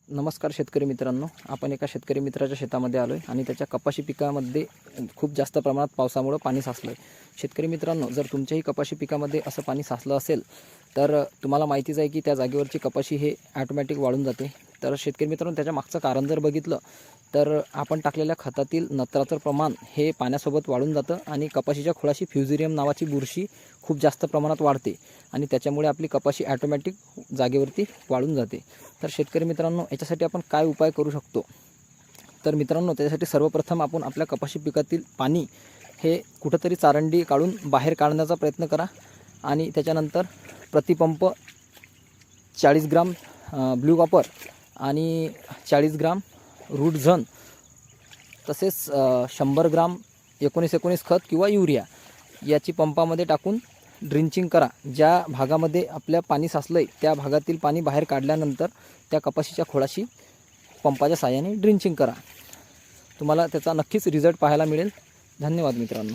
नमस्कार शेतकरी मित्रांनो, आपण एका शेतकरी मित्राच्या शेतामध्ये आलो आहे आणि त्याच्या कपाशी पिकामध्ये खूप जास्त प्रमाणात पावसामुळे पाणी साचलं आहे. शेतकरी मित्रांनो, जर तुमच्याही कपाशी पिकामध्ये असं पाणी साचलं असेल तर तुम्हाला माहितीच आहे की त्या जागेवरची कपाशी हे ऑटोमॅटिक वाळून जाते. तर शेतकरी मित्रांनो, त्याच्या मागचं कारण जर बघितलं तर आपण टाकलेल्या खतातील नत्राचं प्रमाण हे पाण्यासोबत वाळून जातं आणि कपाशीच्या खोडाशी फ्युझेरियम नावाची बुरशी खूप जास्त प्रमाणात वाढते आणि त्याच्यामुळे आपली कपाशी ऑटोमॅटिक जागेवरती वाळून जाते. तर शेतकरी मित्रांनो, याच्यासाठी आपण काय उपाय करू शकतो? तर मित्रांनो, त्याच्यासाठी सर्वप्रथम आपण आपल्या कपाशी पिकातील पाणी हे कुठंतरी चारंडी काढून बाहेर काढण्याचा प्रयत्न करा आणि त्याच्यानंतर प्रतिपंप 40 ग्राम ब्ल्यू कॉपर आणि 40 ग्राम रूट झन तसेच 100 ग्राम 19-19 खत किंवा युरिया याची पंपामध्ये टाकून ड्रिंचिंग करा. ज्या भागामध्ये आपल्या पाणी साचलं आहे त्या भागातील पाणी बाहेर काढल्यानंतर त्या कपाशीच्या खोडाशी पंपाच्या साहाय्याने ड्रिंचिंग करा. तुम्हाला त्याचा नक्कीच रिझल्ट पाहायला मिळेल. धन्यवाद मित्रांनो.